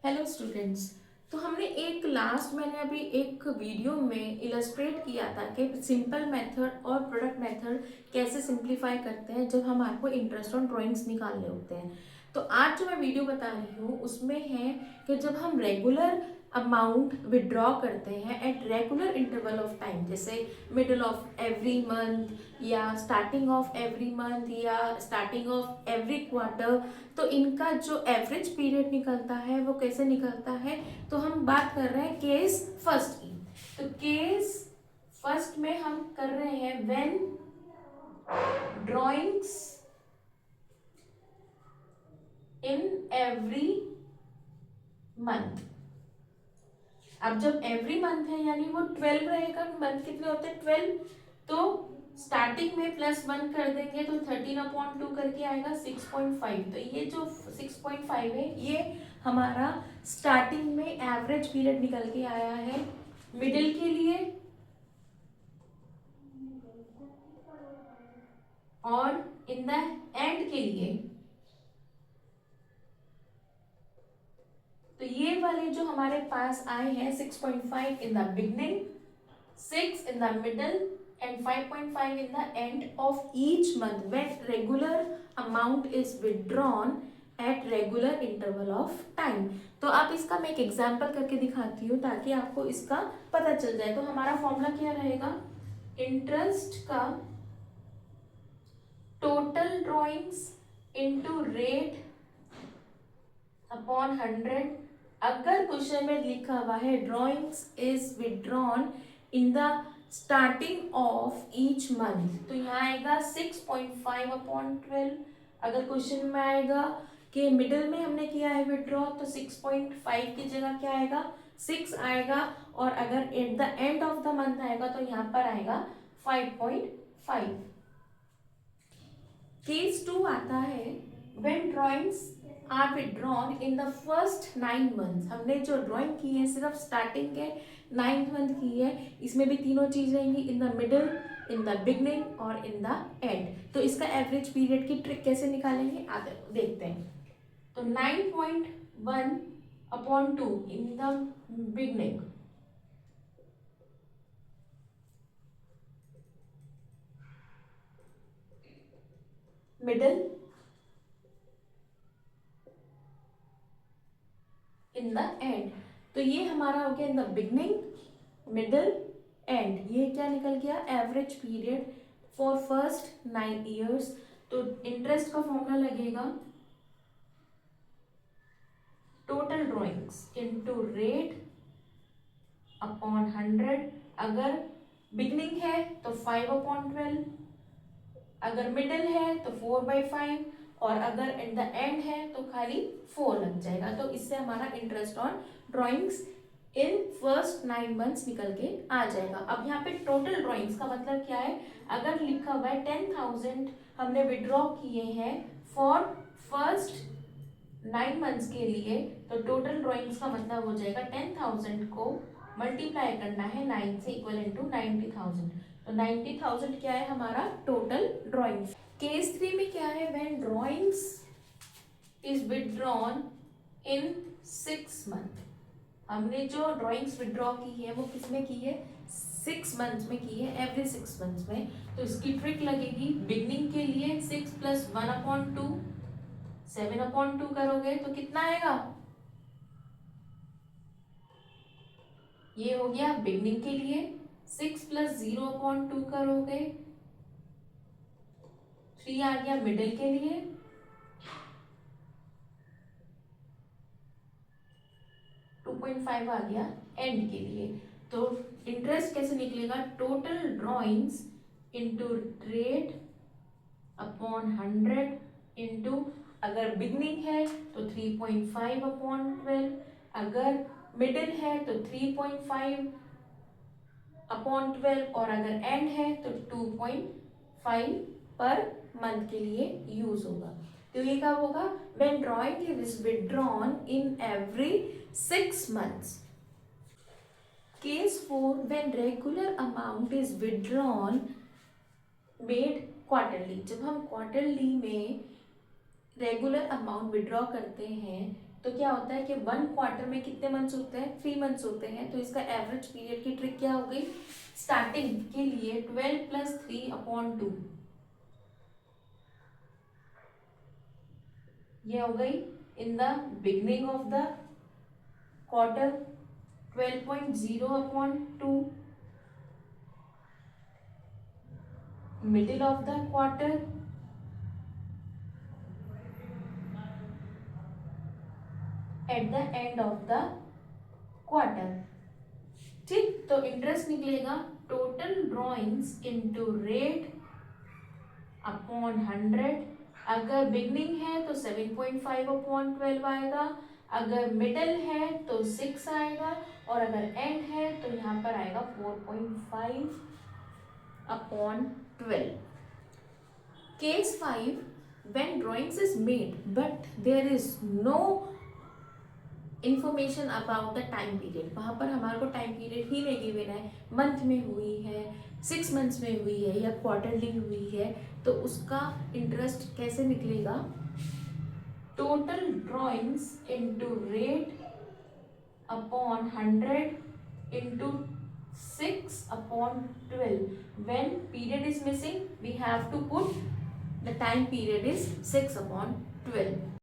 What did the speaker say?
Hello students. तो हमने मैंने अभी एक वीडियो में इलस्ट्रेट किया था कि सिंपल मेथड और प्रोडक्ट मेथड कैसे सिंप्लीफाई करते हैं जब हमारे को इंटरेस्ट ऑन ड्राइंग्स निकालने होते हैं। तो आज जो मैं वीडियो बता रही हूँ उसमें है कि जब हम रेगुलर अमाउंट विड्रॉ करते हैं at regular interval of time, जैसे मिडल ऑफ एवरी मंथ या स्टार्टिंग ऑफ एवरी मंथ या स्टार्टिंग ऑफ एवरी क्वार्टर, तो इनका जो एवरेज पीरियड निकलता है वो कैसे निकलता है। तो हम बात कर रहे हैं केस फर्स्ट की। तो केस फर्स्ट में हम कर रहे हैं when drawings in every month. अब जब एवरी मंथ है यानी वो 12 रहेगा। मंथ कितने होते हैं? 12। तो स्टार्टिंग में +1 कर देंगे तो 13/2 करके आएगा 6.5। तो ये जो 6.5 है ये हमारा स्टार्टिंग में एवरेज पीरियड निकल के आया है। मिडिल के लिए और इन द एंड के लिए, तो ये वाले जो हमारे पास आए हैं 6.5 in the beginning, 6 in the middle and 5.5 in the end of each month when regular amount is withdrawn at regular interval of time। तो आप इसका मैं एक एग्जांपल करके दिखाती हूँ ताकि आपको इसका पता चल जाए। तो हमारा फॉर्मूला क्या रहेगा? इंटरेस्ट का total drawings into rate upon 100। अगर क्वेश्चन में लिखा हुआ है drawings is withdrawn in the starting of each month, तो यहाँ आएगा 6.5/12। अगर क्वेश्चन में आएगा कि मिडिल में हमने किया है विड्रॉ, तो 6.5 की जगह क्या आएगा? 6 आएगा। और अगर at the end of the month आएगा तो यहाँ पर आएगा 5.5। केस 2 आता है when drawings are withdrawn in the first 9 months. हमने जो ड्राइंग की है सिर्फ स्टार्टिंग के 9th मंथ की है। इसमें भी तीनों चीज रहेंगी, in the middle, in the beginning और इन द एंड। तो इसका एवरेज पीरियड की ट्रिक कैसे निकालेंगे आगे देखते हैं। तो 9.1/2 in the beginning, middle, in the end. तो ये हमारा हो गया in the beginning, middle, and. ये क्या निकल गया? Average period for first 9 years. तो इंटरेस्ट का फॉर्मूला लगेगा total drawings into rate upon 100। अगर बिगनिंग है तो 5/12, अगर मिडिल है तो 4/5 और अगर इन द एंड है तो खाली 4 लग जाएगा। तो इससे हमारा interest on drawings in first 9 months निकल के आ जाएगा। अब यहाँ पे टोटल ड्राइंग्स का मतलब क्या है? अगर लिखा हुआ है 10,000 हमने विड्रॉ किए हैं फॉर फर्स्ट 9 मंथ्स के लिए, तो टोटल ड्राइंग्स का मतलब हो जाएगा 10,000 को मल्टीप्लाई करना है 9 से, इक्वल इनटू 90,000। तो 90,000 क्या है हमारा टोटल ड्राइंग्स। केस 3 में क्या है? When drawings is withdrawn in 6 month. हमने जो ड्राइंग्स विड्रॉ की है वो किसमें की है? 6 मंथ्स में की है, एवरी 6 मंथ्स में। तो इसकी ट्रिक लगेगी बिगनिंग के लिए 6 + 1/2, 7/2 करोगे तो कितना आएगा? ये हो गया बिगनिंग के लिए। 6 + 0/2 करोगे, 3 आ गया मिडिल के लिए, 2.5 आ गया एंड के लिए। तो इंटरेस्ट कैसे निकलेगा? Total drawings into rate upon 100 into, अगर बिगनिंग है तो 3.5/12, अगर मिडिल है तो 3.5/12 और अगर एंड है तो 2.5 पर मंथ के लिए यूज होगा। तो ये कब होगा? When drawing is withdrawn in every 6 months. Case 4 when regular amount is withdrawn made quarterly. जब हम क्वार्टरली में रेगुलर अमाउंट विड्रॉ करते हैं तो क्या होता है कि 1 क्वार्टर में कितने मंथ्स होते हैं, 3 मंथ्स होते हैं, तो इसका एवरेज पीरियड की ट्रिक क्या हो गई, स्टार्टिंग के लिए 12 + 3/2 ये हो गई। In the beginning of the quarter 12.0/2, middle of the quarter at the end of the quarter. ठीक, तो इंटरेस्ट निकलेगा total drawings into rate upon 100। अगर बिगनिंग है तो 7.5/12 आएगा, अगर मिडल है तो 6 आएगा, और अगर एंड है तो यहाँ पर आएगा 4.5/12। Case 5, when drawings is made but there is no information about the time period, वहाँ पर हमारे को टाइम पीरियड ही नहीं गिवन है, मंथ में हुई है, 6 मंथ्स में हुई है या क्वार्टरली हुई है, तो उसका इंटरेस्ट कैसे निकलेगा, total drawings into rate upon 100 into 6/12. When period is missing we have to put the time period is 6/12.